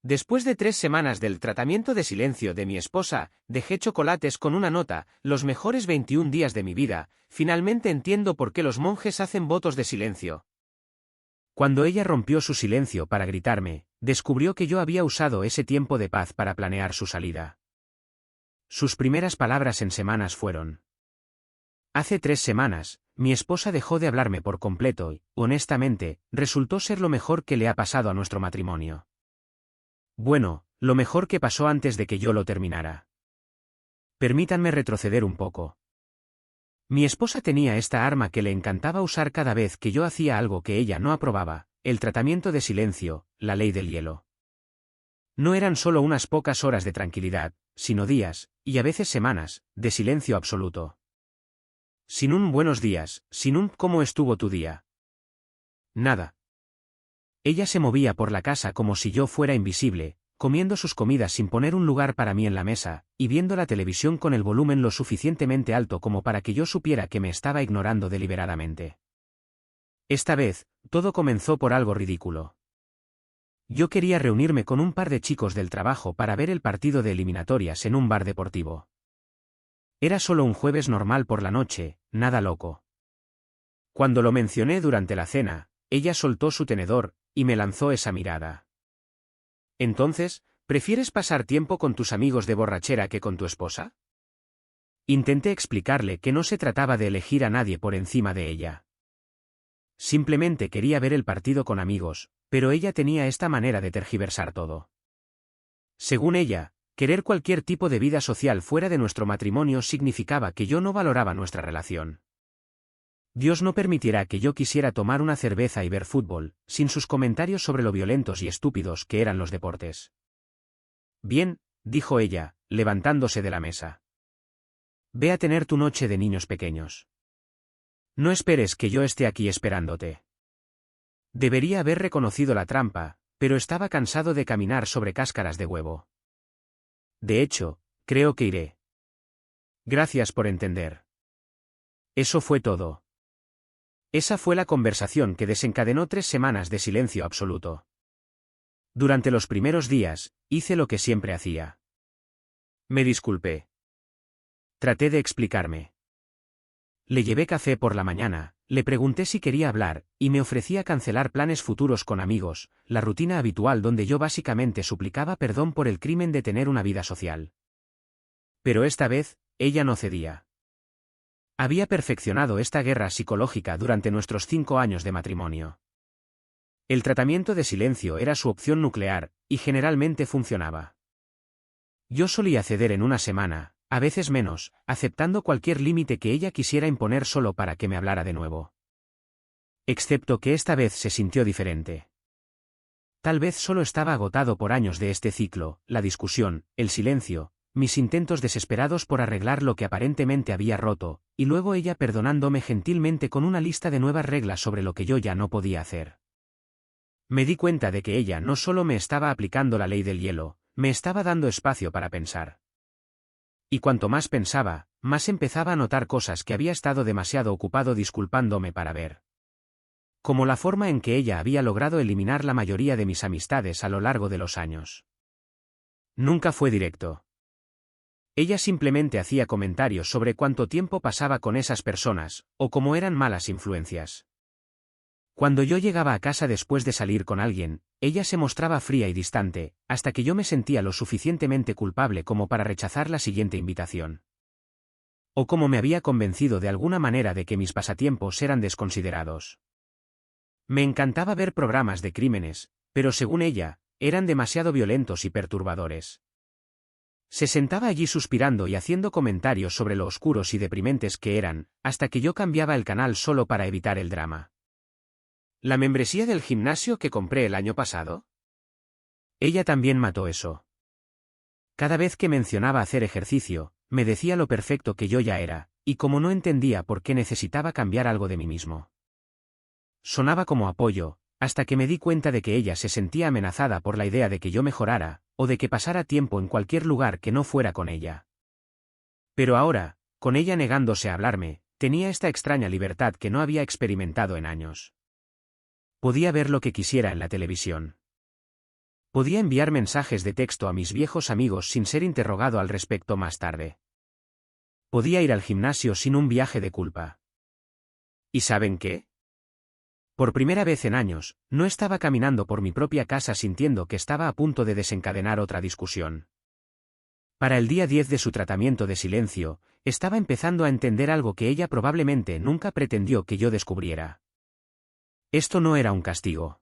Después de 3 semanas del tratamiento de silencio de mi esposa, dejé chocolates con una nota, los mejores 21 días de mi vida, finalmente entiendo por qué los monjes hacen votos de silencio. Cuando ella rompió su silencio para gritarme, descubrió que yo había usado ese tiempo de paz para planear su salida. Sus primeras palabras en semanas fueron: hace 3 semanas, mi esposa dejó de hablarme por completo y, honestamente, resultó ser lo mejor que le ha pasado a nuestro matrimonio. Bueno, lo mejor que pasó antes de que yo lo terminara. Permítanme retroceder un poco. Mi esposa tenía esta arma que le encantaba usar cada vez que yo hacía algo que ella no aprobaba, el tratamiento de silencio, la ley del hielo. No eran solo unas pocas horas de tranquilidad, sino días, y a veces semanas, de silencio absoluto. Sin un buenos días, sin un ¿cómo estuvo tu día? Nada. Ella se movía por la casa como si yo fuera invisible, comiendo sus comidas sin poner un lugar para mí en la mesa, y viendo la televisión con el volumen lo suficientemente alto como para que yo supiera que me estaba ignorando deliberadamente. Esta vez, todo comenzó por algo ridículo. Yo quería reunirme con un par de chicos del trabajo para ver el partido de eliminatorias en un bar deportivo. Era solo un jueves normal por la noche, nada loco. Cuando lo mencioné durante la cena, ella soltó su tenedor, y me lanzó esa mirada. Entonces, ¿prefieres pasar tiempo con tus amigos de borrachera que con tu esposa? Intenté explicarle que no se trataba de elegir a nadie por encima de ella. Simplemente quería ver el partido con amigos, pero ella tenía esta manera de tergiversar todo. Según ella, querer cualquier tipo de vida social fuera de nuestro matrimonio significaba que yo no valoraba nuestra relación. Dios no permitirá que yo quisiera tomar una cerveza y ver fútbol, sin sus comentarios sobre lo violentos y estúpidos que eran los deportes. Bien, dijo ella, levantándose de la mesa. Ve a tener tu noche de niños pequeños. No esperes que yo esté aquí esperándote. Debería haber reconocido la trampa, pero estaba cansado de caminar sobre cáscaras de huevo. De hecho, creo que iré. Gracias por entender. Eso fue todo. Esa fue la conversación que desencadenó 3 semanas de silencio absoluto. Durante los primeros días, hice lo que siempre hacía. Me disculpé. Traté de explicarme. Le llevé café por la mañana, le pregunté si quería hablar, y me ofrecía cancelar planes futuros con amigos, la rutina habitual donde yo básicamente suplicaba perdón por el crimen de tener una vida social. Pero esta vez, ella no cedía. Había perfeccionado esta guerra psicológica durante nuestros 5 años de matrimonio. El tratamiento de silencio era su opción nuclear, y generalmente funcionaba. Yo solía ceder en una semana, a veces menos, aceptando cualquier límite que ella quisiera imponer solo para que me hablara de nuevo. Excepto que esta vez se sintió diferente. Tal vez solo estaba agotado por años de este ciclo, la discusión, el silencio, mis intentos desesperados por arreglar lo que aparentemente había roto, y luego ella perdonándome gentilmente con una lista de nuevas reglas sobre lo que yo ya no podía hacer. Me di cuenta de que ella no solo me estaba aplicando la ley del hielo, me estaba dando espacio para pensar. Y cuanto más pensaba, más empezaba a notar cosas que había estado demasiado ocupado disculpándome para ver. Como la forma en que ella había logrado eliminar la mayoría de mis amistades a lo largo de los años. Nunca fue directo. Ella simplemente hacía comentarios sobre cuánto tiempo pasaba con esas personas, o cómo eran malas influencias. Cuando yo llegaba a casa después de salir con alguien, ella se mostraba fría y distante, hasta que yo me sentía lo suficientemente culpable como para rechazar la siguiente invitación. O como me había convencido de alguna manera de que mis pasatiempos eran desconsiderados. Me encantaba ver programas de crímenes, pero según ella, eran demasiado violentos y perturbadores. Se sentaba allí suspirando y haciendo comentarios sobre lo oscuros y deprimentes que eran, hasta que yo cambiaba el canal solo para evitar el drama. ¿La membresía del gimnasio que compré el año pasado? Ella también mató eso. Cada vez que mencionaba hacer ejercicio, me decía lo perfecto que yo ya era, y como no entendía por qué necesitaba cambiar algo de mí mismo. Sonaba como apoyo, hasta que me di cuenta de que ella se sentía amenazada por la idea de que yo mejorara, o de que pasara tiempo en cualquier lugar que no fuera con ella. Pero ahora, con ella negándose a hablarme, tenía esta extraña libertad que no había experimentado en años. Podía ver lo que quisiera en la televisión. Podía enviar mensajes de texto a mis viejos amigos sin ser interrogado al respecto más tarde. Podía ir al gimnasio sin un viaje de culpa. ¿Y saben qué? Por primera vez en años, no estaba caminando por mi propia casa sintiendo que estaba a punto de desencadenar otra discusión. Para el día 10 de su tratamiento de silencio, estaba empezando a entender algo que ella probablemente nunca pretendió que yo descubriera. Esto no era un castigo.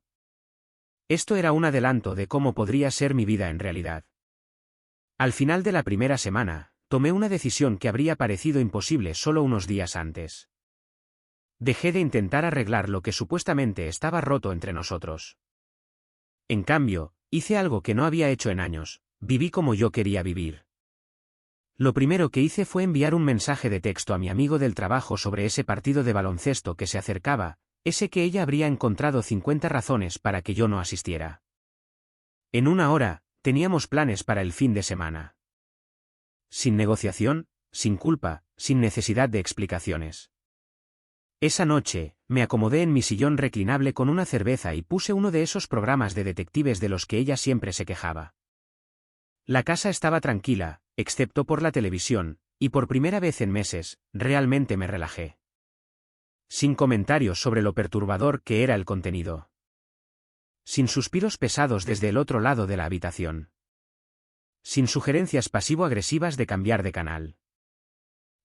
Esto era un adelanto de cómo podría ser mi vida en realidad. Al final de la primera semana, tomé una decisión que habría parecido imposible solo unos días antes. Dejé de intentar arreglar lo que supuestamente estaba roto entre nosotros. En cambio, hice algo que no había hecho en años: viví como yo quería vivir. Lo primero que hice fue enviar un mensaje de texto a mi amigo del trabajo sobre ese partido de baloncesto que se acercaba, ese que ella habría encontrado 50 razones para que yo no asistiera. En una hora, teníamos planes para el fin de semana. Sin negociación, sin culpa, sin necesidad de explicaciones. Esa noche, me acomodé en mi sillón reclinable con una cerveza y puse uno de esos programas de detectives de los que ella siempre se quejaba. La casa estaba tranquila, excepto por la televisión, y por primera vez en meses, realmente me relajé. Sin comentarios sobre lo perturbador que era el contenido. Sin suspiros pesados desde el otro lado de la habitación. Sin sugerencias pasivo-agresivas de cambiar de canal.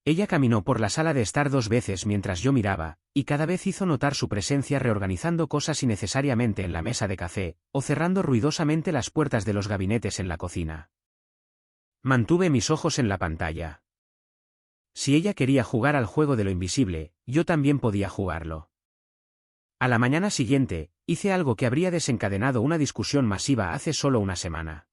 Ella caminó por la sala de estar 2 veces mientras yo miraba, y cada vez hizo notar su presencia reorganizando cosas innecesariamente en la mesa de café, o cerrando ruidosamente las puertas de los gabinetes en la cocina. Mantuve mis ojos en la pantalla. Si ella quería jugar al juego de lo invisible, yo también podía jugarlo. A la mañana siguiente, hice algo que habría desencadenado una discusión masiva hace solo una semana.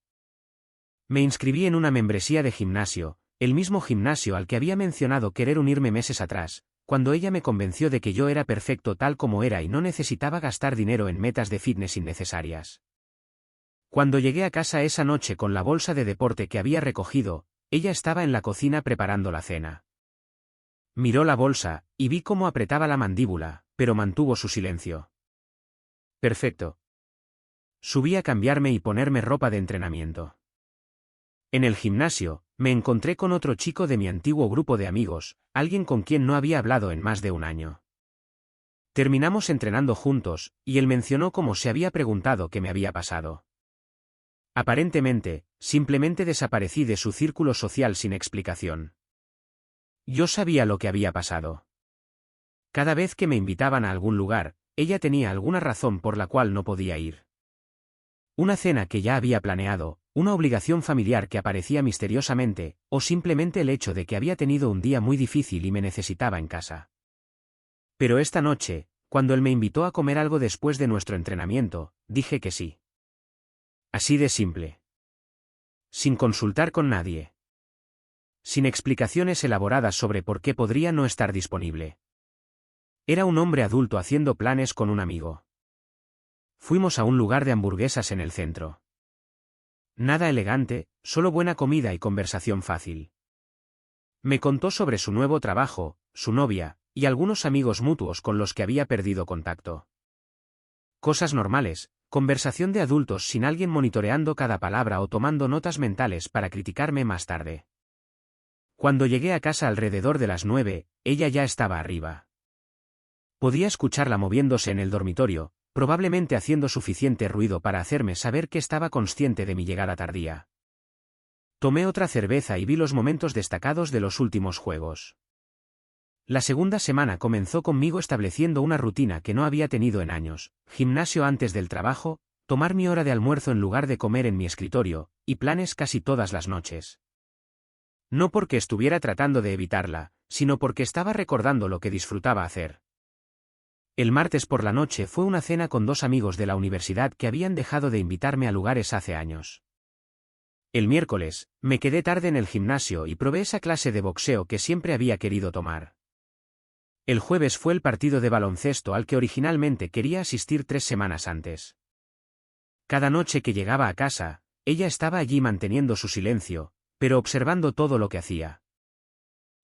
Me inscribí en una membresía de gimnasio, el mismo gimnasio al que había mencionado querer unirme meses atrás, cuando ella me convenció de que yo era perfecto tal como era y no necesitaba gastar dinero en metas de fitness innecesarias. Cuando llegué a casa esa noche con la bolsa de deporte que había recogido, ella estaba en la cocina preparando la cena. Miró la bolsa, y vi cómo apretaba la mandíbula, pero mantuvo su silencio. Perfecto. Subí a cambiarme y ponerme ropa de entrenamiento. En el gimnasio, me encontré con otro chico de mi antiguo grupo de amigos, alguien con quien no había hablado en más de un año. Terminamos entrenando juntos, y él mencionó cómo se había preguntado qué me había pasado. Aparentemente, simplemente desaparecí de su círculo social sin explicación. Yo sabía lo que había pasado. Cada vez que me invitaban a algún lugar, ella tenía alguna razón por la cual no podía ir. Una cena que ya había planeado, una obligación familiar que aparecía misteriosamente, o simplemente el hecho de que había tenido un día muy difícil y me necesitaba en casa. Pero esta noche, cuando él me invitó a comer algo después de nuestro entrenamiento, dije que sí. Así de simple. Sin consultar con nadie. Sin explicaciones elaboradas sobre por qué podría no estar disponible. Era un hombre adulto haciendo planes con un amigo. Fuimos a un lugar de hamburguesas en el centro. Nada elegante, solo buena comida y conversación fácil. Me contó sobre su nuevo trabajo, su novia, y algunos amigos mutuos con los que había perdido contacto. Cosas normales, conversación de adultos sin alguien monitoreando cada palabra o tomando notas mentales para criticarme más tarde. Cuando llegué a casa alrededor de las 9, ella ya estaba arriba. Podía escucharla moviéndose en el dormitorio, probablemente haciendo suficiente ruido para hacerme saber que estaba consciente de mi llegada tardía. Tomé otra cerveza y vi los momentos destacados de los últimos juegos. La segunda semana comenzó conmigo estableciendo una rutina que no había tenido en años: gimnasio antes del trabajo, tomar mi hora de almuerzo en lugar de comer en mi escritorio, y planes casi todas las noches. No porque estuviera tratando de evitarla, sino porque estaba recordando lo que disfrutaba hacer. El martes por la noche fue una cena con 2 amigos de la universidad que habían dejado de invitarme a lugares hace años. El miércoles, me quedé tarde en el gimnasio y probé esa clase de boxeo que siempre había querido tomar. El jueves fue el partido de baloncesto al que originalmente quería asistir 3 semanas antes. Cada noche que llegaba a casa, ella estaba allí manteniendo su silencio, pero observando todo lo que hacía.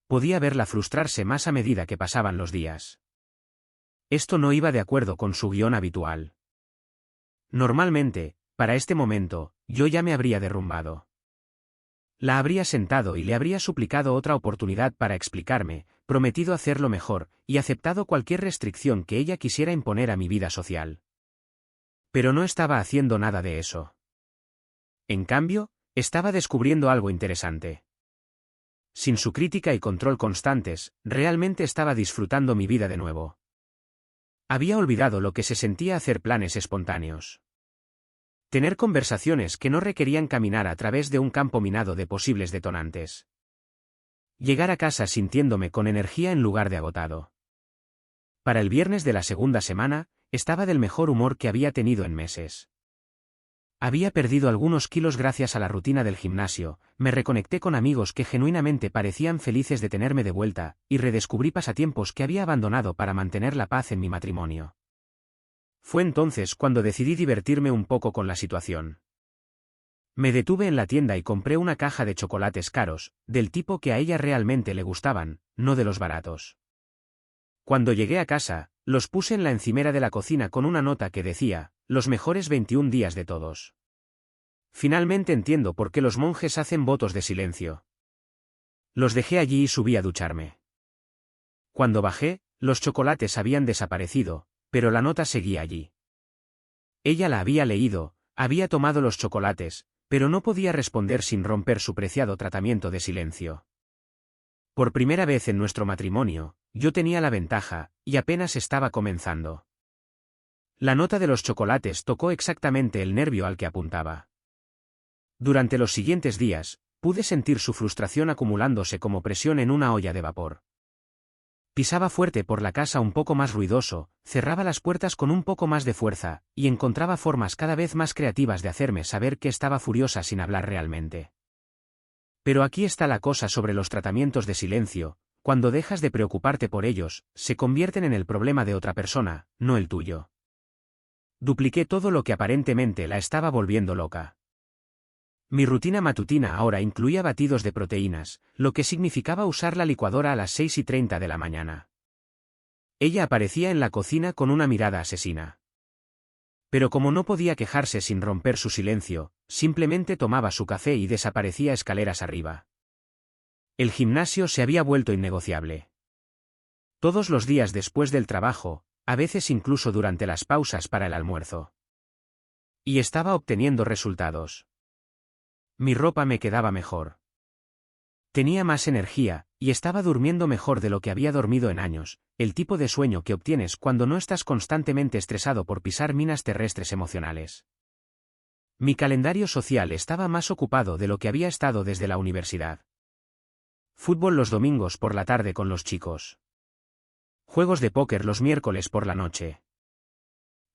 Podía verla frustrarse más a medida que pasaban los días. Esto no iba de acuerdo con su guión habitual. Normalmente, Para este momento, yo ya me habría derrumbado. La habría sentado y le habría suplicado otra oportunidad para explicarme, prometido hacerlo mejor, y aceptado cualquier restricción que ella quisiera imponer a mi vida social. Pero no estaba haciendo nada de eso. En cambio, estaba descubriendo algo interesante. Sin su crítica y control constantes, realmente estaba disfrutando mi vida de nuevo. Había olvidado lo que se sentía hacer planes espontáneos. Tener conversaciones que no requerían caminar a través de un campo minado de posibles detonantes. Llegar a casa sintiéndome con energía en lugar de agotado. Para el viernes de la segunda semana, estaba del mejor humor que había tenido en meses. Había perdido algunos kilos gracias a la rutina del gimnasio, me reconecté con amigos que genuinamente parecían felices de tenerme de vuelta, y redescubrí pasatiempos que había abandonado para mantener la paz en mi matrimonio. Fue entonces cuando decidí divertirme un poco con la situación. Me detuve en la tienda y compré una caja de chocolates caros, del tipo que a ella realmente le gustaban, no de los baratos. Cuando llegué a casa, los puse en la encimera de la cocina con una nota que decía, los mejores 21 días de todos. Finalmente entiendo por qué los monjes hacen votos de silencio. Los dejé allí y subí a ducharme. Cuando bajé, los chocolates habían desaparecido, pero la nota seguía allí. Ella la había leído, había tomado los chocolates, pero no podía responder sin romper su preciado tratamiento de silencio. Por primera vez en nuestro matrimonio, yo tenía la ventaja, y apenas estaba comenzando. La nota de los chocolates tocó exactamente el nervio al que apuntaba. Durante los siguientes días, pude sentir su frustración acumulándose como presión en una olla de vapor. Pisaba fuerte por la casa un poco más ruidoso, cerraba las puertas con un poco más de fuerza, y encontraba formas cada vez más creativas de hacerme saber que estaba furiosa sin hablar realmente. Pero aquí está la cosa sobre los tratamientos de silencio: cuando dejas de preocuparte por ellos, se convierten en el problema de otra persona, no el tuyo. Dupliqué todo lo que aparentemente la estaba volviendo loca. Mi rutina matutina ahora incluía batidos de proteínas, lo que significaba usar la licuadora a las 6:30 de la mañana. Ella aparecía en la cocina con una mirada asesina. Pero como no podía quejarse sin romper su silencio, simplemente tomaba su café y desaparecía escaleras arriba. El gimnasio se había vuelto innegociable. Todos los días después del trabajo, a veces incluso durante las pausas para el almuerzo. Y estaba obteniendo resultados. Mi ropa me quedaba mejor. Tenía más energía, y estaba durmiendo mejor de lo que había dormido en años, el tipo de sueño que obtienes cuando no estás constantemente estresado por pisar minas terrestres emocionales. Mi calendario social estaba más ocupado de lo que había estado desde la universidad. Fútbol los domingos por la tarde con los chicos. Juegos de póker los miércoles por la noche.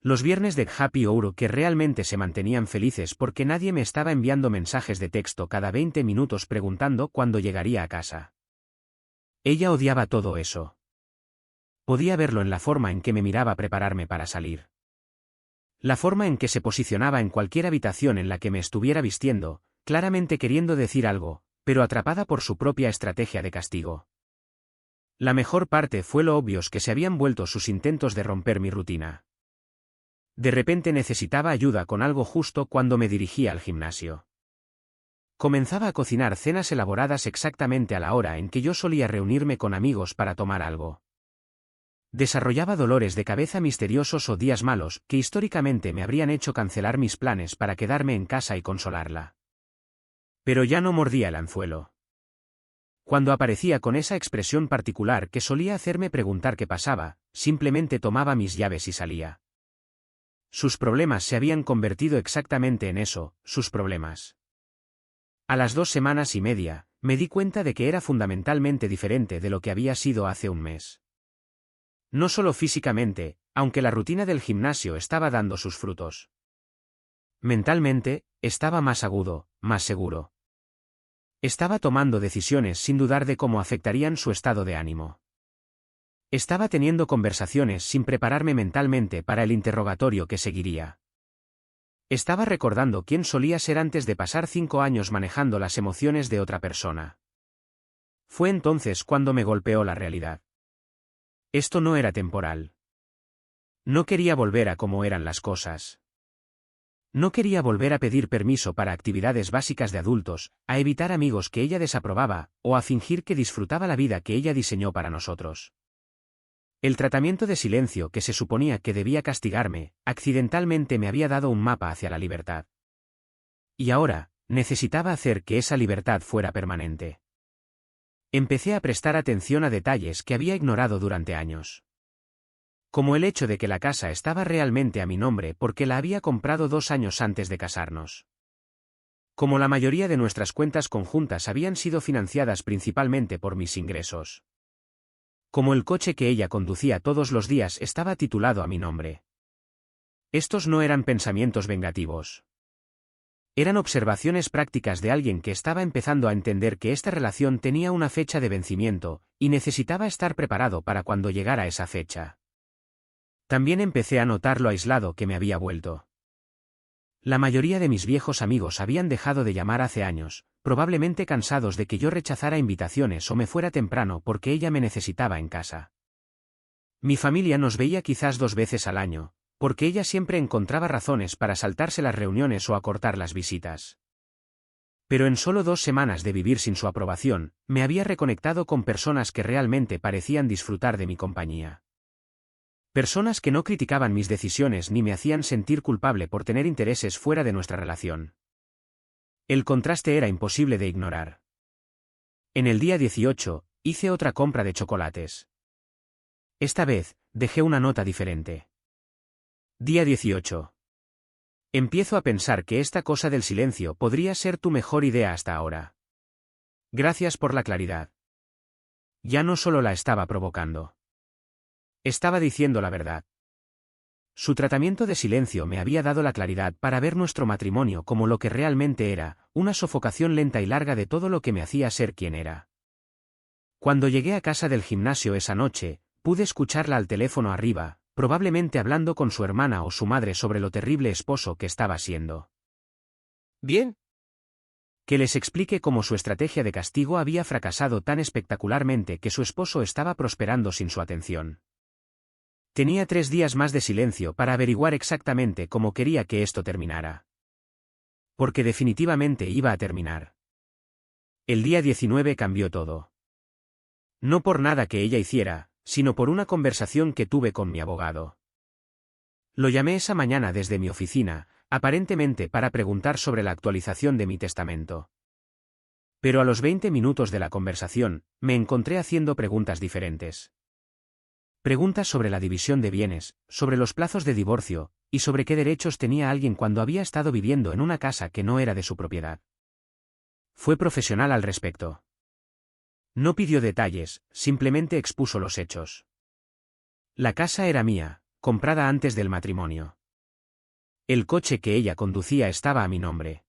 Los viernes de happy hour que realmente se mantenían felices porque nadie me estaba enviando mensajes de texto cada 20 minutos preguntando cuándo llegaría a casa. Ella odiaba todo eso. Podía verlo en la forma en que me miraba prepararme para salir. La forma en que se posicionaba en cualquier habitación en la que me estuviera vistiendo, claramente queriendo decir algo, pero atrapada por su propia estrategia de castigo. La mejor parte fue lo obvios que se habían vuelto sus intentos de romper mi rutina. De repente necesitaba ayuda con algo justo cuando me dirigía al gimnasio. Comenzaba a cocinar cenas elaboradas exactamente a la hora en que yo solía reunirme con amigos para tomar algo. Desarrollaba dolores de cabeza misteriosos o días malos que históricamente me habrían hecho cancelar mis planes para quedarme en casa y consolarla. Pero ya no mordía el anzuelo. Cuando aparecía con esa expresión particular que solía hacerme preguntar qué pasaba, simplemente tomaba mis llaves y salía. Sus problemas se habían convertido exactamente en eso, sus problemas. A las 2 semanas y media, me di cuenta de que era fundamentalmente diferente de lo que había sido hace un mes. No solo físicamente, aunque la rutina del gimnasio estaba dando sus frutos. Mentalmente, estaba más agudo, más seguro. Estaba tomando decisiones sin dudar de cómo afectarían su estado de ánimo. Estaba teniendo conversaciones sin prepararme mentalmente para el interrogatorio que seguiría. Estaba recordando quién solía ser antes de pasar 5 años manejando las emociones de otra persona. Fue entonces cuando me golpeó la realidad. Esto no era temporal. No quería volver a cómo eran las cosas. No quería volver a pedir permiso para actividades básicas de adultos, a evitar amigos que ella desaprobaba, o a fingir que disfrutaba la vida que ella diseñó para nosotros. El tratamiento de silencio que se suponía que debía castigarme, accidentalmente me había dado un mapa hacia la libertad. Y ahora, necesitaba hacer que esa libertad fuera permanente. Empecé a prestar atención a detalles que había ignorado durante años. Como el hecho de que la casa estaba realmente a mi nombre porque la había comprado 2 años antes de casarnos. Como la mayoría de nuestras cuentas conjuntas habían sido financiadas principalmente por mis ingresos. Como el coche que ella conducía todos los días estaba titulado a mi nombre. Estos no eran pensamientos vengativos. Eran observaciones prácticas de alguien que estaba empezando a entender que esta relación tenía una fecha de vencimiento, y necesitaba estar preparado para cuando llegara esa fecha. También empecé a notar lo aislado que me había vuelto. La mayoría de mis viejos amigos habían dejado de llamar hace años, probablemente cansados de que yo rechazara invitaciones o me fuera temprano porque ella me necesitaba en casa. Mi familia nos veía quizás 2 veces al año, porque ella siempre encontraba razones para saltarse las reuniones o acortar las visitas. Pero en solo 2 semanas de vivir sin su aprobación, me había reconectado con personas que realmente parecían disfrutar de mi compañía. Personas que no criticaban mis decisiones ni me hacían sentir culpable por tener intereses fuera de nuestra relación. El contraste era imposible de ignorar. En el día 18, hice otra compra de chocolates. Esta vez, dejé una nota diferente. Día 18. Empiezo a pensar que esta cosa del silencio podría ser tu mejor idea hasta ahora. Gracias por la claridad. Ya no solo la estaba provocando. Estaba diciendo la verdad. Su tratamiento de silencio me había dado la claridad para ver nuestro matrimonio como lo que realmente era, una sofocación lenta y larga de todo lo que me hacía ser quien era. Cuando llegué a casa del gimnasio esa noche, pude escucharla al teléfono arriba, probablemente hablando con su hermana o su madre sobre lo terrible esposo que estaba siendo. Bien. Que les explique cómo su estrategia de castigo había fracasado tan espectacularmente que su esposo estaba prosperando sin su atención. Tenía 3 días más de silencio para averiguar exactamente cómo quería que esto terminara. Porque definitivamente iba a terminar. El día 19 cambió todo. No por nada que ella hiciera, sino por una conversación que tuve con mi abogado. Lo llamé esa mañana desde mi oficina, aparentemente para preguntar sobre la actualización de mi testamento. Pero a los 20 minutos de la conversación, me encontré haciendo preguntas diferentes. Preguntas sobre la división de bienes, sobre los plazos de divorcio, y sobre qué derechos tenía alguien cuando había estado viviendo en una casa que no era de su propiedad. Fue profesional al respecto. No pidió detalles, simplemente expuso los hechos. La casa era mía, comprada antes del matrimonio. El coche que ella conducía estaba a mi nombre.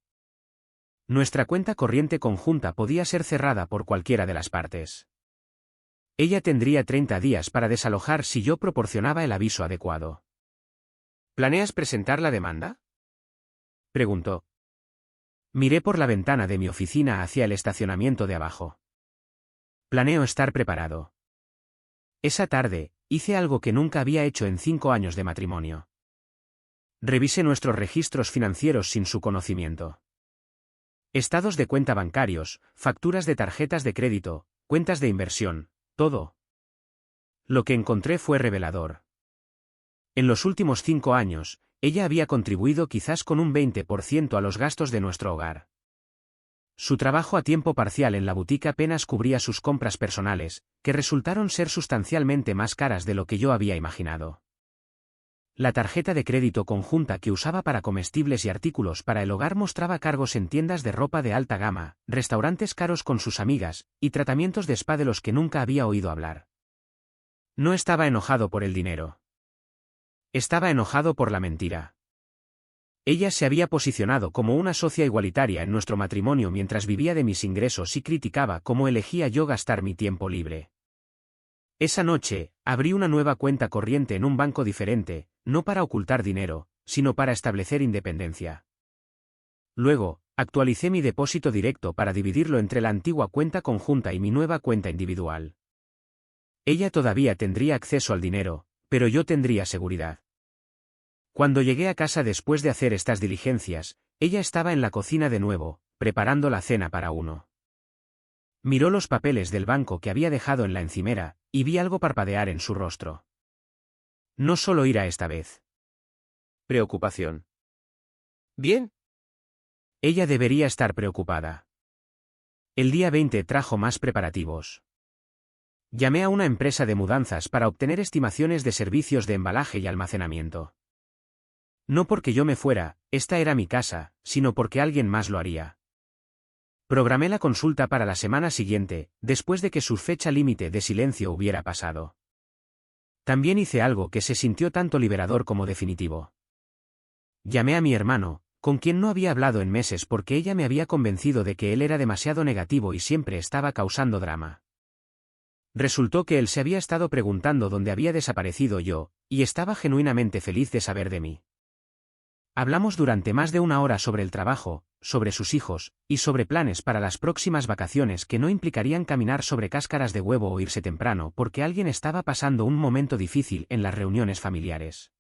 Nuestra cuenta corriente conjunta podía ser cerrada por cualquiera de las partes. Ella tendría 30 días para desalojar si yo proporcionaba el aviso adecuado. ¿Planeas presentar la demanda? Preguntó. Miré por la ventana de mi oficina hacia el estacionamiento de abajo. Planeo estar preparado. Esa tarde, hice algo que nunca había hecho en 5 años de matrimonio. Revisé nuestros registros financieros sin su conocimiento. Estados de cuenta bancarios, facturas de tarjetas de crédito, cuentas de inversión. Todo. Lo que encontré fue revelador. En los últimos 5 años, ella había contribuido quizás con un 20% a los gastos de nuestro hogar. Su trabajo a tiempo parcial en la boutique apenas cubría sus compras personales, que resultaron ser sustancialmente más caras de lo que yo había imaginado. La tarjeta de crédito conjunta que usaba para comestibles y artículos para el hogar mostraba cargos en tiendas de ropa de alta gama, restaurantes caros con sus amigas, y tratamientos de spa de los que nunca había oído hablar. No estaba enojado por el dinero. Estaba enojado por la mentira. Ella se había posicionado como una socia igualitaria en nuestro matrimonio mientras vivía de mis ingresos y criticaba cómo elegía yo gastar mi tiempo libre. Esa noche, abrí una nueva cuenta corriente en un banco diferente, no para ocultar dinero, sino para establecer independencia. Luego, actualicé mi depósito directo para dividirlo entre la antigua cuenta conjunta y mi nueva cuenta individual. Ella todavía tendría acceso al dinero, pero yo tendría seguridad. Cuando llegué a casa después de hacer estas diligencias, ella estaba en la cocina de nuevo, preparando la cena para uno. Miró los papeles del banco que había dejado en la encimera, y vi algo parpadear en su rostro. No solo ira esta vez. Preocupación. Bien. Ella debería estar preocupada. El día 20 trajo más preparativos. Llamé a una empresa de mudanzas para obtener estimaciones de servicios de embalaje y almacenamiento. No porque yo me fuera, esta era mi casa, sino porque alguien más lo haría. Programé la consulta para la semana siguiente, después de que su fecha límite de silencio hubiera pasado. También hice algo que se sintió tanto liberador como definitivo. Llamé a mi hermano, con quien no había hablado en meses porque ella me había convencido de que él era demasiado negativo y siempre estaba causando drama. Resultó que él se había estado preguntando dónde había desaparecido yo, y estaba genuinamente feliz de saber de mí. Hablamos durante más de una hora sobre el trabajo, sobre sus hijos, y sobre planes para las próximas vacaciones que no implicarían caminar sobre cáscaras de huevo o irse temprano porque alguien estaba pasando un momento difícil en las reuniones familiares.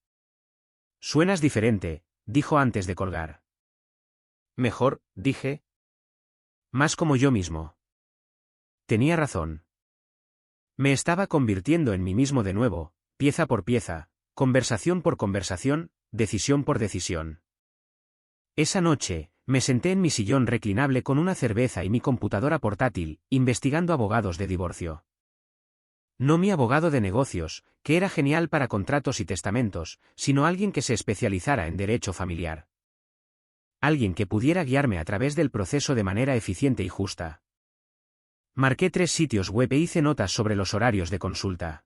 «Suenas diferente», dijo antes de colgar. Mejor, dije. Más como yo mismo. Tenía razón. Me estaba convirtiendo en mí mismo de nuevo, pieza por pieza, conversación por conversación, decisión por decisión. Esa noche, me senté en mi sillón reclinable con una cerveza y mi computadora portátil, investigando abogados de divorcio. No mi abogado de negocios, que era genial para contratos y testamentos, sino alguien que se especializara en derecho familiar. Alguien que pudiera guiarme a través del proceso de manera eficiente y justa. Marqué 3 sitios web e hice notas sobre los horarios de consulta.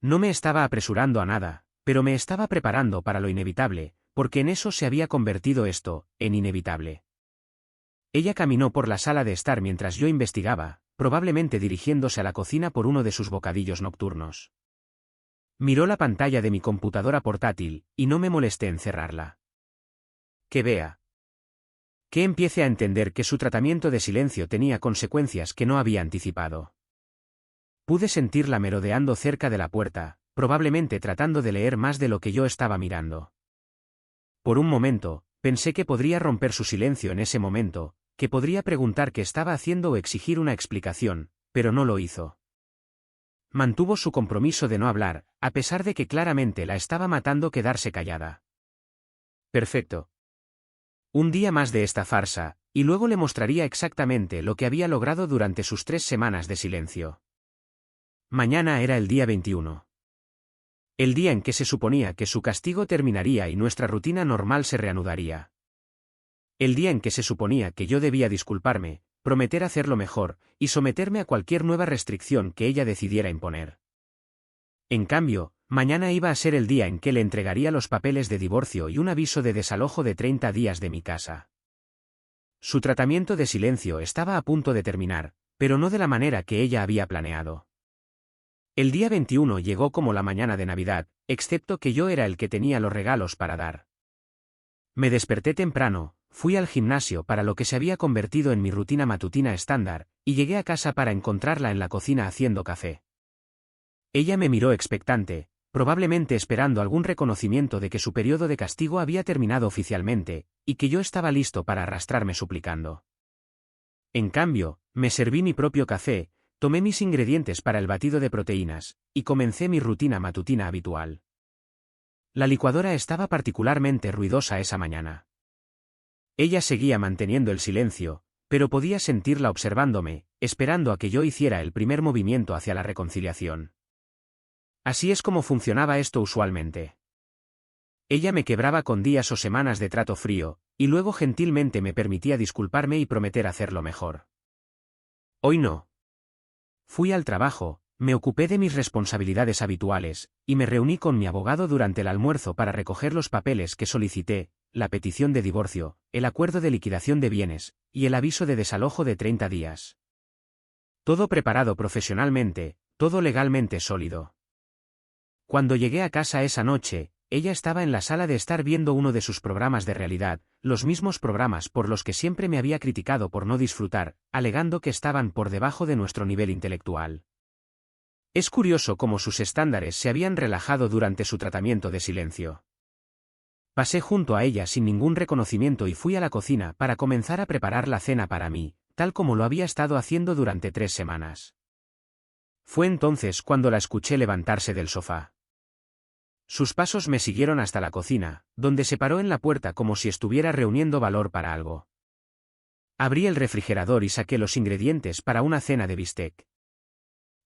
No me estaba apresurando a nada, pero me estaba preparando para lo inevitable, porque en eso se había convertido esto, en inevitable. Ella caminó por la sala de estar mientras yo investigaba, probablemente dirigiéndose a la cocina por uno de sus bocadillos nocturnos. Miró la pantalla de mi computadora portátil, y no me molesté en cerrarla. Que vea. Que empiece a entender que su tratamiento de silencio tenía consecuencias que no había anticipado. Pude sentirla merodeando cerca de la puerta, probablemente tratando de leer más de lo que yo estaba mirando. Por un momento, pensé que podría romper su silencio en ese momento, que podría preguntar qué estaba haciendo o exigir una explicación, pero no lo hizo. Mantuvo su compromiso de no hablar, a pesar de que claramente la estaba matando quedarse callada. Perfecto. Un día más de esta farsa, y luego le mostraría exactamente lo que había logrado durante sus 3 semanas de silencio. Mañana era el día 21. El día en que se suponía que su castigo terminaría y nuestra rutina normal se reanudaría. El día en que se suponía que yo debía disculparme, prometer hacerlo mejor, y someterme a cualquier nueva restricción que ella decidiera imponer. En cambio, mañana iba a ser el día en que le entregaría los papeles de divorcio y un aviso de desalojo de 30 días de mi casa. Su tratamiento de silencio estaba a punto de terminar, pero no de la manera que ella había planeado. El día 21 llegó como la mañana de Navidad, excepto que yo era el que tenía los regalos para dar. Me desperté temprano, fui al gimnasio para lo que se había convertido en mi rutina matutina estándar, y llegué a casa para encontrarla en la cocina haciendo café. Ella me miró expectante, probablemente esperando algún reconocimiento de que su periodo de castigo había terminado oficialmente, y que yo estaba listo para arrastrarme suplicando. En cambio, me serví mi propio café, tomé mis ingredientes para el batido de proteínas, y comencé mi rutina matutina habitual. La licuadora estaba particularmente ruidosa esa mañana. Ella seguía manteniendo el silencio, pero podía sentirla observándome, esperando a que yo hiciera el primer movimiento hacia la reconciliación. Así es como funcionaba esto usualmente. Ella me quebraba con días o semanas de trato frío, y luego gentilmente me permitía disculparme y prometer hacerlo mejor. Hoy no. Fui al trabajo, me ocupé de mis responsabilidades habituales, y me reuní con mi abogado durante el almuerzo para recoger los papeles que solicité, la petición de divorcio, el acuerdo de liquidación de bienes, y el aviso de desalojo de 30 días. Todo preparado profesionalmente, todo legalmente sólido. Cuando llegué a casa esa noche, ella estaba en la sala de estar viendo uno de sus programas de realidad, los mismos programas por los que siempre me había criticado por no disfrutar, alegando que estaban por debajo de nuestro nivel intelectual. Es curioso cómo sus estándares se habían relajado durante su tratamiento de silencio. Pasé junto a ella sin ningún reconocimiento y fui a la cocina para comenzar a preparar la cena para mí, tal como lo había estado haciendo durante 3 semanas. Fue entonces cuando la escuché levantarse del sofá. Sus pasos me siguieron hasta la cocina, donde se paró en la puerta como si estuviera reuniendo valor para algo. Abrí el refrigerador y saqué los ingredientes para una cena de bistec.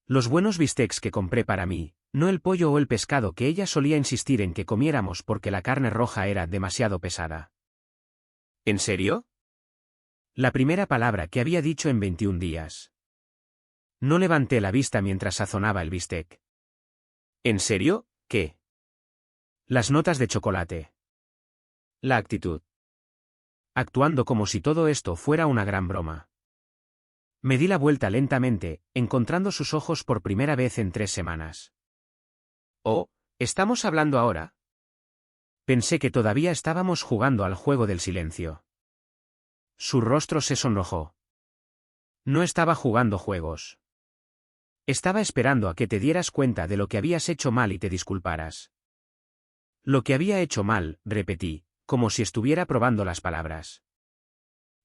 Los buenos bistecs que compré para mí, no el pollo o el pescado que ella solía insistir en que comiéramos porque la carne roja era demasiado pesada. ¿En serio? La primera palabra que había dicho en 21 días. No levanté la vista mientras sazonaba el bistec. ¿En serio? ¿Qué? Las notas de chocolate. La actitud. Actuando como si todo esto fuera una gran broma. Me di la vuelta lentamente, encontrando sus ojos por primera vez en 3 semanas. Oh, ¿estamos hablando ahora? Pensé que todavía estábamos jugando al juego del silencio. Su rostro se sonrojó. No estaba jugando juegos. Estaba esperando a que te dieras cuenta de lo que habías hecho mal y te disculparas. Lo que había hecho mal, repetí, como si estuviera probando las palabras.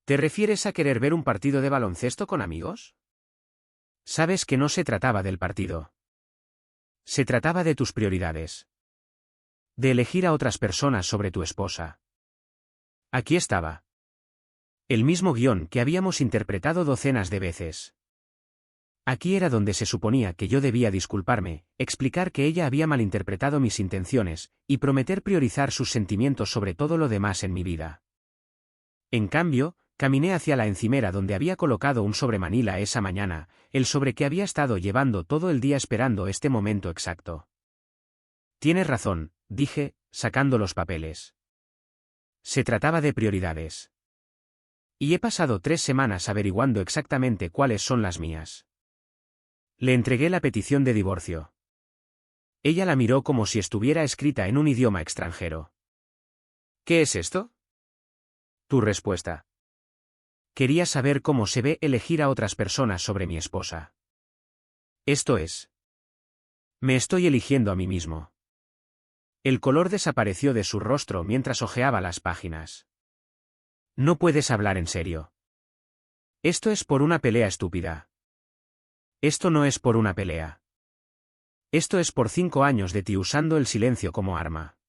¿Te refieres a querer ver un partido de baloncesto con amigos? Sabes que no se trataba del partido. Se trataba de tus prioridades. De elegir a otras personas sobre tu esposa. Aquí estaba. El mismo guión que habíamos interpretado docenas de veces. Aquí era donde se suponía que yo debía disculparme, explicar que ella había malinterpretado mis intenciones, y prometer priorizar sus sentimientos sobre todo lo demás en mi vida. En cambio, caminé hacia la encimera donde había colocado un sobre Manila esa mañana, el sobre que había estado llevando todo el día esperando este momento exacto. Tienes razón, dije, sacando los papeles. Se trataba de prioridades. Y he pasado 3 semanas averiguando exactamente cuáles son las mías. Le entregué la petición de divorcio. Ella la miró como si estuviera escrita en un idioma extranjero. ¿Qué es esto? Tu respuesta. Quería saber cómo se ve elegir a otras personas sobre mi esposa. Esto es. Me estoy eligiendo a mí mismo. El color desapareció de su rostro mientras hojeaba las páginas. No puedes hablar en serio. Esto es por una pelea estúpida. Esto no es por una pelea. Esto es por 5 años de ti usando el silencio como arma.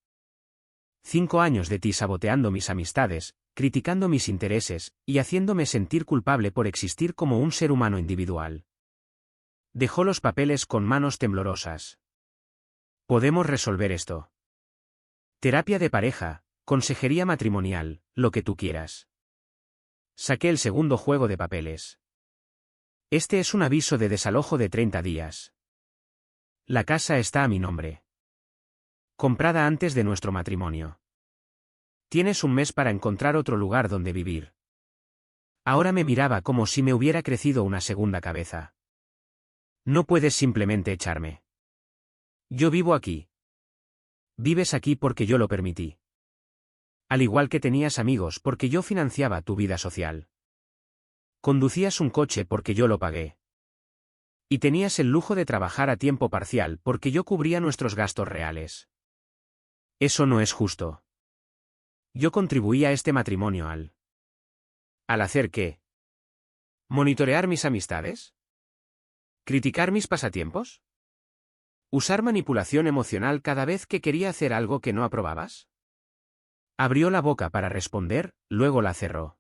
5 años de ti saboteando mis amistades, criticando mis intereses, y haciéndome sentir culpable por existir como un ser humano individual. Dejó los papeles con manos temblorosas. Podemos resolver esto. Terapia de pareja, consejería matrimonial, lo que tú quieras. Saqué el segundo juego de papeles. Este es un aviso de desalojo de 30 días. La casa está a mi nombre. Comprada antes de nuestro matrimonio. Tienes un mes para encontrar otro lugar donde vivir. Ahora me miraba como si me hubiera crecido una segunda cabeza. No puedes simplemente echarme. Yo vivo aquí. Vives aquí porque yo lo permití. Al igual que tenías amigos porque yo financiaba tu vida social. Conducías un coche porque yo lo pagué. Y tenías el lujo de trabajar a tiempo parcial porque yo cubría nuestros gastos reales. Eso no es justo. Yo contribuí a este matrimonio ¿Al hacer qué? ¿Monitorear mis amistades? ¿Criticar mis pasatiempos? ¿Usar manipulación emocional cada vez que quería hacer algo que no aprobabas? Abrió la boca para responder, luego la cerró.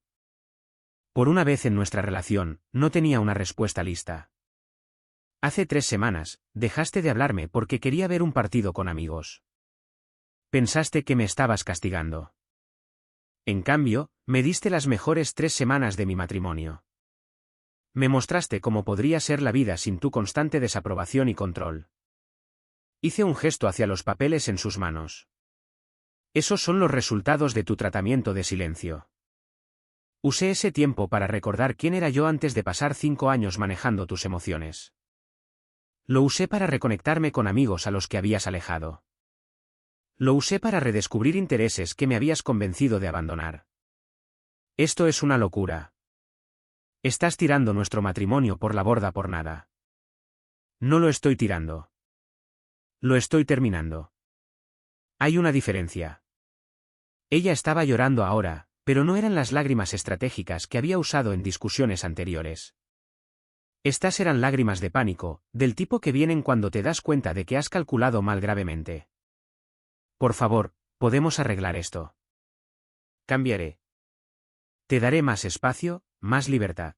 Por una vez en nuestra relación, no tenía una respuesta lista. Hace 3 semanas, dejaste de hablarme porque quería ver un partido con amigos. Pensaste que me estabas castigando. En cambio, me diste las mejores 3 semanas de mi matrimonio. Me mostraste cómo podría ser la vida sin tu constante desaprobación y control. Hice un gesto hacia los papeles en sus manos. Esos son los resultados de tu tratamiento de silencio. Usé ese tiempo para recordar quién era yo antes de pasar 5 años manejando tus emociones. Lo usé para reconectarme con amigos a los que habías alejado. Lo usé para redescubrir intereses que me habías convencido de abandonar. Esto es una locura. Estás tirando nuestro matrimonio por la borda por nada. No lo estoy tirando. Lo estoy terminando. Hay una diferencia. Ella estaba llorando ahora, pero no eran las lágrimas estratégicas que había usado en discusiones anteriores. Estas eran lágrimas de pánico, del tipo que vienen cuando te das cuenta de que has calculado mal gravemente. Por favor, podemos arreglar esto. Cambiaré. Te daré más espacio, más libertad.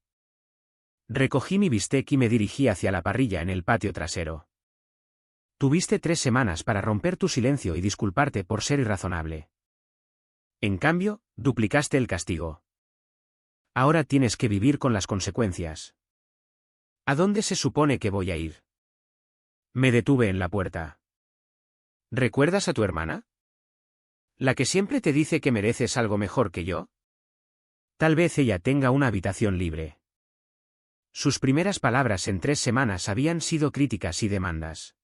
Recogí mi bistec y me dirigí hacia la parrilla en el patio trasero. Tuviste 3 semanas para romper tu silencio y disculparte por ser irrazonable. En cambio, duplicaste el castigo. Ahora tienes que vivir con las consecuencias. ¿A dónde se supone que voy a ir? Me detuve en la puerta. ¿Recuerdas a tu hermana? ¿La que siempre te dice que mereces algo mejor que yo? Tal vez ella tenga una habitación libre. Sus primeras palabras en 3 semanas habían sido críticas y demandas.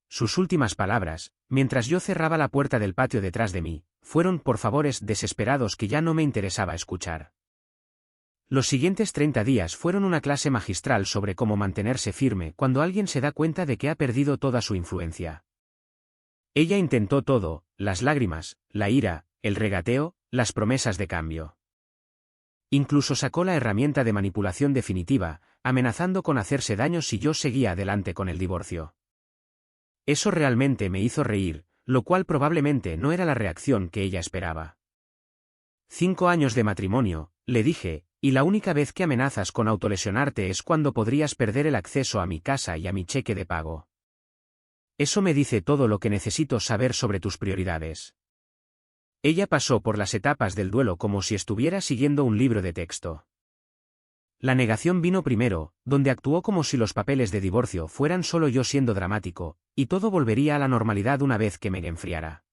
Sus últimas palabras, mientras yo cerraba la puerta del patio detrás de mí, fueron por favores desesperados que ya no me interesaba escuchar. Los siguientes 30 días fueron una clase magistral sobre cómo mantenerse firme cuando alguien se da cuenta de que ha perdido toda su influencia. Ella intentó todo, las lágrimas, la ira, el regateo, las promesas de cambio. Incluso sacó la herramienta de manipulación definitiva, amenazando con hacerse daño si yo seguía adelante con el divorcio. Eso realmente me hizo reír, lo cual probablemente no era la reacción que ella esperaba. 5 años de matrimonio, le dije, y la única vez que amenazas con autolesionarte es cuando podrías perder el acceso a mi casa y a mi cheque de pago. Eso me dice todo lo que necesito saber sobre tus prioridades. Ella pasó por las etapas del duelo como si estuviera siguiendo un libro de texto. La negación vino primero, donde actuó como si los papeles de divorcio fueran solo yo siendo dramático, y todo volvería a la normalidad una vez que me enfriara.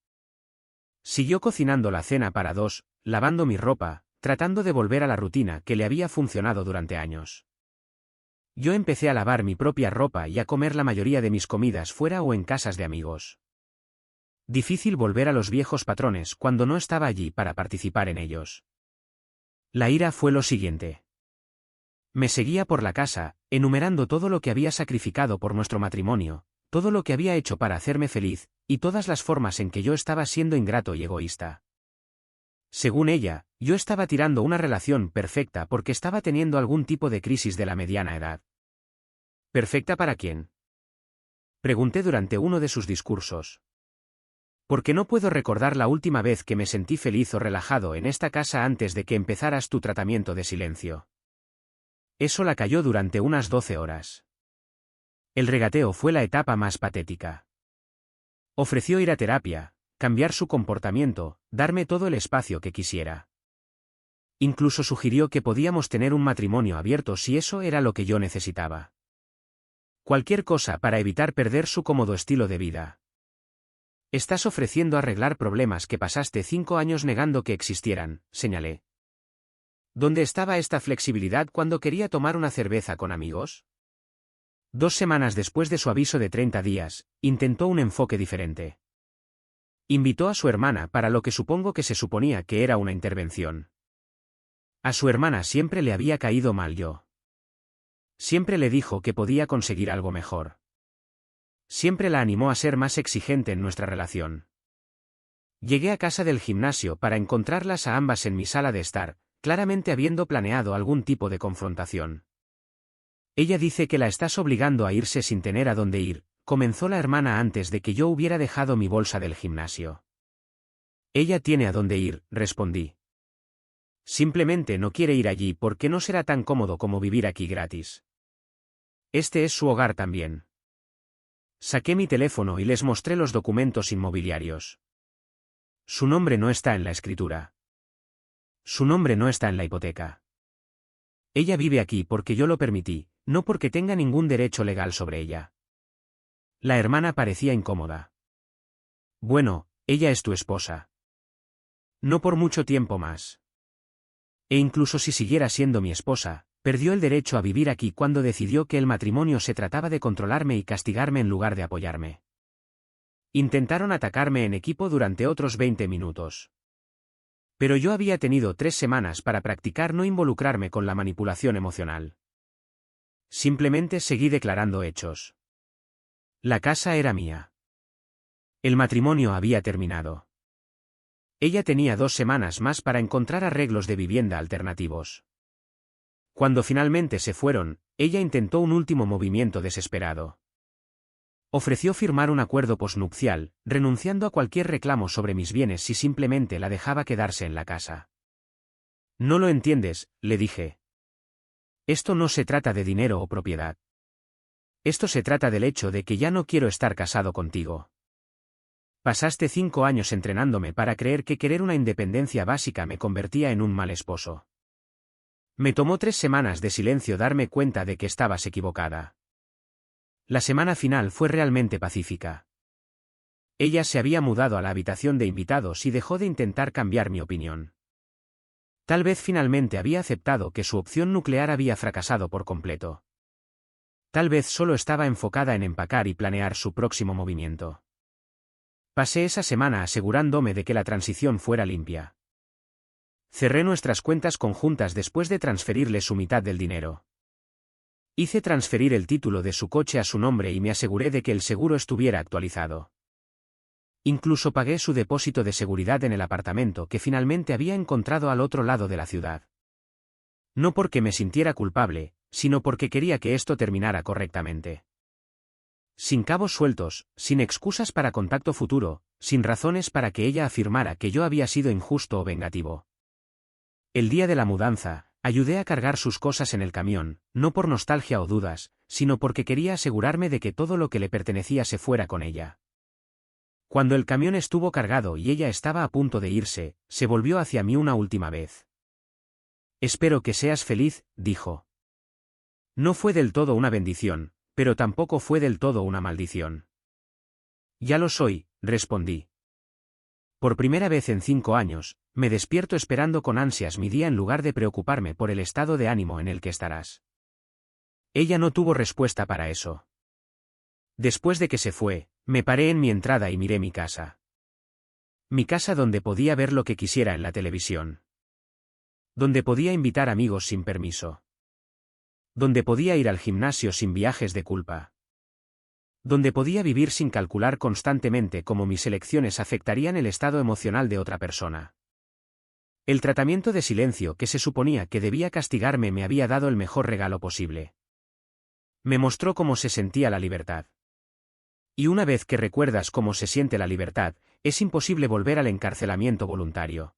Siguió cocinando la cena para 2, lavando mi ropa, tratando de volver a la rutina que le había funcionado durante años. Yo empecé a lavar mi propia ropa y a comer la mayoría de mis comidas fuera o en casas de amigos. Difícil volver a los viejos patrones cuando no estaba allí para participar en ellos. La ira fue lo siguiente. Me seguía por la casa, enumerando todo lo que había sacrificado por nuestro matrimonio, todo lo que había hecho para hacerme feliz, y todas las formas en que yo estaba siendo ingrato y egoísta. Según ella, yo estaba tirando una relación perfecta porque estaba teniendo algún tipo de crisis de la mediana edad. ¿Perfecta para quién? Pregunté durante uno de sus discursos. Porque no puedo recordar la última vez que me sentí feliz o relajado en esta casa antes de que empezaras tu tratamiento de silencio. Eso la cayó durante unas 12 horas. El regateo fue la etapa más patética. Ofreció ir a terapia, cambiar su comportamiento, darme todo el espacio que quisiera. Incluso sugirió que podíamos tener un matrimonio abierto si eso era lo que yo necesitaba. Cualquier cosa para evitar perder su cómodo estilo de vida. Estás ofreciendo arreglar problemas que pasaste 5 años negando que existieran, señalé. ¿Dónde estaba esta flexibilidad cuando quería tomar una cerveza con amigos? 2 semanas después de su aviso de 30 días, intentó un enfoque diferente. Invitó a su hermana para lo que supongo que se suponía que era una intervención. A su hermana siempre le había caído mal yo. Siempre le dijo que podía conseguir algo mejor. Siempre la animó a ser más exigente en nuestra relación. Llegué a casa del gimnasio para encontrarlas a ambas en mi sala de estar, claramente habiendo planeado algún tipo de confrontación. Ella dice que la estás obligando a irse sin tener a dónde ir, comenzó la hermana antes de que yo hubiera dejado mi bolsa del gimnasio. Ella tiene a dónde ir, respondí. Simplemente no quiere ir allí porque no será tan cómodo como vivir aquí gratis. Este es su hogar también. Saqué mi teléfono y les mostré los documentos inmobiliarios. Su nombre no está en la escritura. Su nombre no está en la hipoteca. Ella vive aquí porque yo lo permití, no porque tenga ningún derecho legal sobre ella. La hermana parecía incómoda. Bueno, ella es tu esposa. No por mucho tiempo más. E incluso si siguiera siendo mi esposa, perdió el derecho a vivir aquí cuando decidió que el matrimonio se trataba de controlarme y castigarme en lugar de apoyarme. Intentaron atacarme en equipo durante otros 20 minutos. Pero yo había tenido 3 semanas para practicar no involucrarme con la manipulación emocional. Simplemente seguí declarando hechos. La casa era mía. El matrimonio había terminado. Ella tenía 2 semanas más para encontrar arreglos de vivienda alternativos. Cuando finalmente se fueron, ella intentó un último movimiento desesperado. Ofreció firmar un acuerdo posnupcial, renunciando a cualquier reclamo sobre mis bienes si simplemente la dejaba quedarse en la casa. No lo entiendes, le dije. Esto no se trata de dinero o propiedad. Esto se trata del hecho de que ya no quiero estar casado contigo. Pasaste 5 años entrenándome para creer que querer una independencia básica me convertía en un mal esposo. Me tomó 3 semanas de silencio darme cuenta de que estabas equivocada. La semana final fue realmente pacífica. Ella se había mudado a la habitación de invitados y dejó de intentar cambiar mi opinión. Tal vez finalmente había aceptado que su opción nuclear había fracasado por completo. Tal vez solo estaba enfocada en empacar y planear su próximo movimiento. Pasé esa semana asegurándome de que la transición fuera limpia. Cerré nuestras cuentas conjuntas después de transferirle su mitad del dinero. Hice transferir el título de su coche a su nombre y me aseguré de que el seguro estuviera actualizado. Incluso pagué su depósito de seguridad en el apartamento que finalmente había encontrado al otro lado de la ciudad. No porque me sintiera culpable, sino porque quería que esto terminara correctamente. Sin cabos sueltos, sin excusas para contacto futuro, sin razones para que ella afirmara que yo había sido injusto o vengativo. El día de la mudanza, ayudé a cargar sus cosas en el camión, no por nostalgia o dudas, sino porque quería asegurarme de que todo lo que le pertenecía se fuera con ella. Cuando el camión estuvo cargado y ella estaba a punto de irse, se volvió hacia mí una última vez. «Espero que seas feliz», dijo. No fue del todo una bendición, pero tampoco fue del todo una maldición. «Ya lo soy», respondí. Por primera vez en 5 años, me despierto esperando con ansias mi día en lugar de preocuparme por el estado de ánimo en el que estarás. Ella no tuvo respuesta para eso. Después de que se fue, me paré en mi entrada y miré mi casa. Mi casa donde podía ver lo que quisiera en la televisión. Donde podía invitar amigos sin permiso. Donde podía ir al gimnasio sin viajes de culpa. Donde podía vivir sin calcular constantemente cómo mis elecciones afectarían el estado emocional de otra persona. El tratamiento de silencio que se suponía que debía castigarme me había dado el mejor regalo posible. Me mostró cómo se sentía la libertad. Y una vez que recuerdas cómo se siente la libertad, es imposible volver al encarcelamiento voluntario.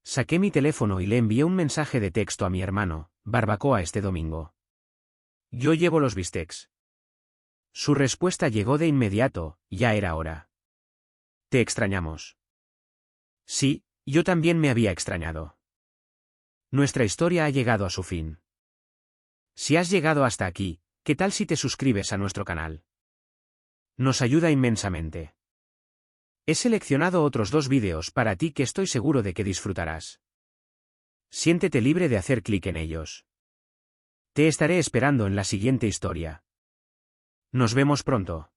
Saqué mi teléfono y le envié un mensaje de texto a mi hermano: «Barbacoa este domingo. Yo llevo los bistecs». Su respuesta llegó de inmediato: «Ya era hora. Te extrañamos». Sí, yo también me había extrañado. Nuestra historia ha llegado a su fin. Si has llegado hasta aquí, ¿qué tal si te suscribes a nuestro canal? Nos ayuda inmensamente. He seleccionado otros 2 vídeos para ti que estoy seguro de que disfrutarás. Siéntete libre de hacer clic en ellos. Te estaré esperando en la siguiente historia. Nos vemos pronto.